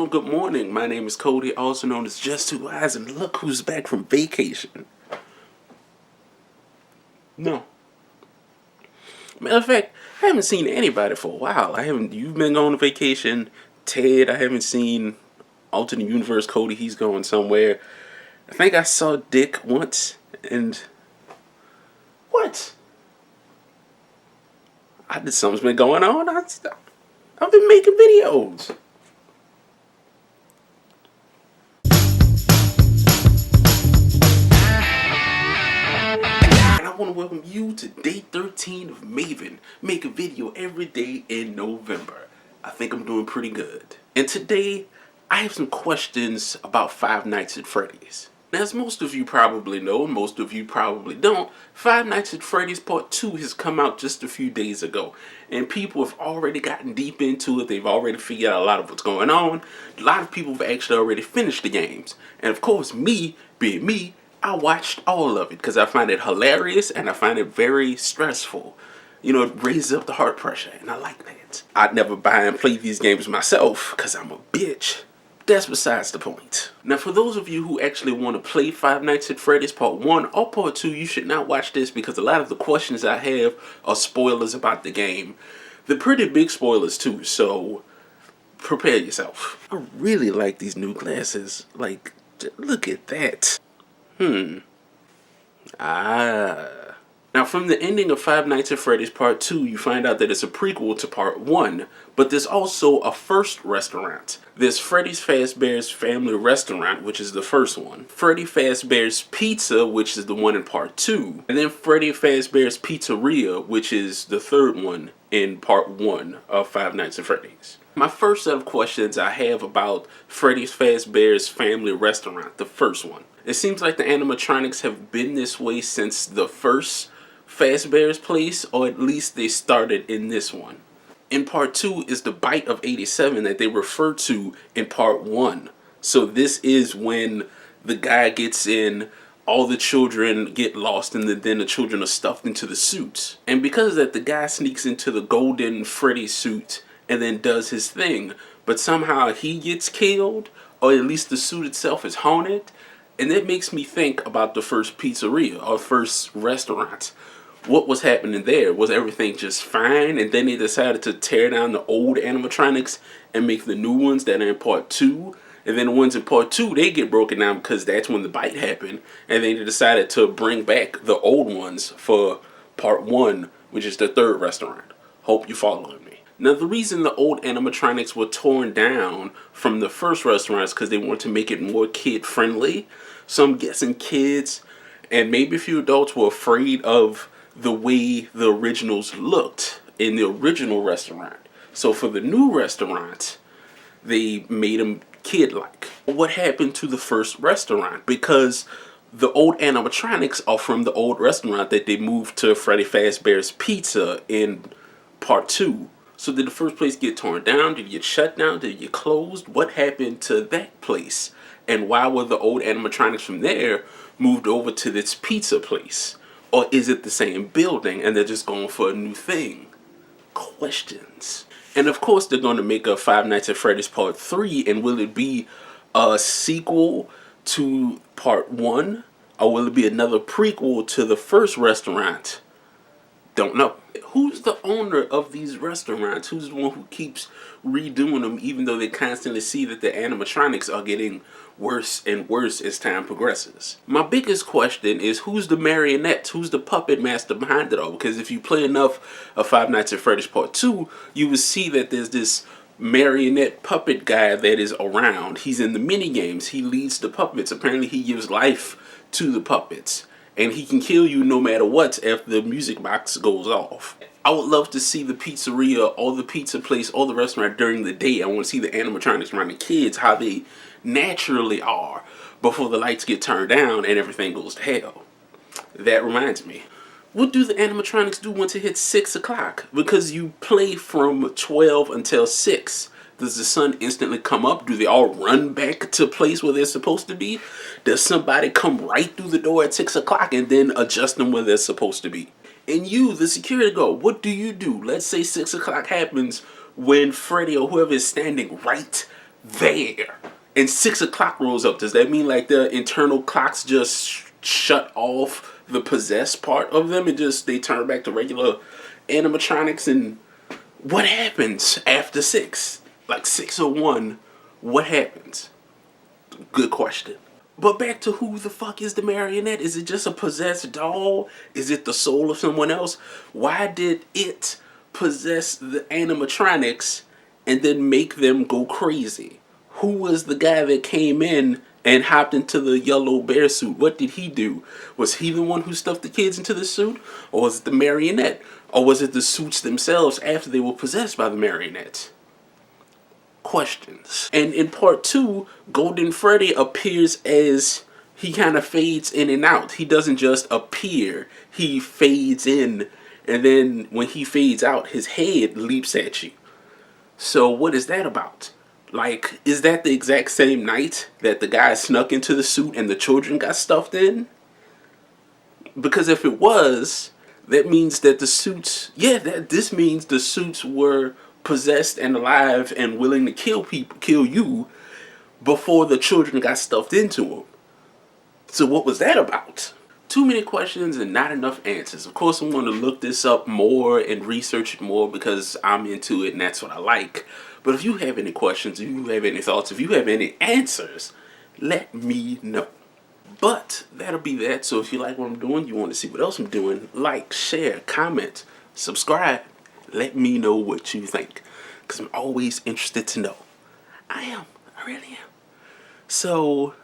afternoon, good morning. My name is Cody, also known as Just Two Eyes, and look who's back from vacation. No. Matter of fact, I haven't seen anybody for a while. You've been on vacation. Ted, I haven't seen alternate universe Cody, he's going somewhere. I think I saw Dick once, and what? Something's been going on. I've been making videos. I want to welcome you to day 13 of MAVEIN. Make a video every day in November. I think I'm doing pretty good. And today, I have some questions about Five Nights at Freddy's. Now, as most of you probably know, and most of you probably don't, Five Nights at Freddy's Part 2 has come out just a few days ago. And people have already gotten deep into it. They've already figured out a lot of what's going on. A lot of people have actually already finished the games. And of course, me, being me, I watched all of it because I find it hilarious and I find it very stressful. You know, it raises up the heart pressure, and I like that. I'd never buy and play these games myself because I'm a bitch. That's besides the point. Now, for those of you who actually want to play Five Nights at Freddy's Part 1 or Part 2, you should not watch this because a lot of the questions I have are spoilers about the game. They're pretty big spoilers too, so prepare yourself. I really like these new glasses. Like, look at that. Now, from the ending of Five Nights at Freddy's Part 2, you find out that it's a prequel to Part 1, but there's also a first restaurant. There's Freddy Fazbear's Family Restaurant, which is the first one. Freddy Fazbear's Pizza, which is the one in Part 2. And then Freddy Fazbear's Pizzeria, which is the third one in Part 1 of Five Nights at Freddy's. My first set of questions I have about Freddy Fazbear's Family Restaurant, the first one. It seems like the animatronics have been this way since the first Fazbear's place, or at least they started in this one. In Part 2 is the bite of 87 that they refer to in Part 1. So this is when the guy gets in, all the children get lost, and then the children are stuffed into the suits. And because of that, the guy sneaks into the golden Freddy suit and then does his thing. But somehow he gets killed, or at least the suit itself is haunted. And that makes me think about the first pizzeria, or first restaurant. What was happening there? Was everything just fine? And then they decided to tear down the old animatronics and make the new ones that are in Part 2. And then the ones in Part 2, they get broken down because that's when the bite happened. And then they decided to bring back the old ones for Part 1, which is the third restaurant. Hope you're following me. Now, the reason the old animatronics were torn down from the first restaurant is because they wanted to make it more kid-friendly. So I'm guessing kids and maybe a few adults were afraid of the way the originals looked in the original restaurant. So for the new restaurant, they made them kid-like. What happened to the first restaurant? Because the old animatronics are from the old restaurant that they moved to Freddy Fazbear's Pizza in Part 2. So did the first place get torn down? Did it get shut down? Did it get closed? What happened to that place? And why were the old animatronics from there moved over to this pizza place? Or is it the same building and they're just going for a new thing? Questions. And of course they're going to make a Five Nights at Freddy's Part 3, and will it be a sequel to Part 1? Or will it be another prequel to the first restaurant? Don't know. Who's the owner of these restaurants? Who's the one who keeps redoing them even though they constantly see that the animatronics are getting worse and worse as time progresses? My biggest question is, who's the marionettes? Who's the puppet master behind it all? Because if you play enough of Five Nights at Freddy's Part 2, you will see that there's this marionette puppet guy that is around. He's in the mini games. He leads the puppets. Apparently he gives life to the puppets. And he can kill you no matter what if the music box goes off. I would love to see the pizzeria or the pizza place or the restaurant during the day. I want to see the animatronics around the kids, how they naturally are before the lights get turned down and everything goes to hell. That reminds me. What do the animatronics do once it hits 6 o'clock? Because you play from 12 until 6. Does the sun instantly come up? Do they all run back to a place where they're supposed to be? Does somebody come right through the door at 6 o'clock and then adjust them where they're supposed to be? And you, the security guard, what do? Let's say 6 o'clock happens when Freddy or whoever is standing right there. And 6 o'clock rolls up. Does that mean like the internal clocks just shut off the possessed part of them and just they turn back to regular animatronics? And what happens after 6? Like 6:01, what happens? Good question. But back to who the fuck is the marionette? Is it just a possessed doll? Is it the soul of someone else? Why did it possess the animatronics and then make them go crazy? Who was the guy that came in and hopped into the yellow bear suit? What did he do? Was he the one who stuffed the kids into the suit? Or was it the marionette? Or was it the suits themselves after they were possessed by the marionette? Questions. And in part 2, Golden Freddy appears as he kind of fades in and out. He doesn't just appear, he fades in, and then when he fades out, his head leaps at you. So what is that about? Like, is that the exact same night that the guy snuck into the suit and the children got stuffed in? Because if it was, that means that the suits, this means the suits were possessed and alive and willing to kill people, kill you, before the children got stuffed into them. So what was that about? Too many questions and not enough answers. Of course, I'm going to look this up more and research it more because I'm into it and that's what I like. But if you have any questions, if you have any thoughts, if you have any answers, let me know. But that'll be that. So if you like what I'm doing, you want to see what else I'm doing, like, share, comment, subscribe. Let me know what you think, because I'm always interested to know. I really am. So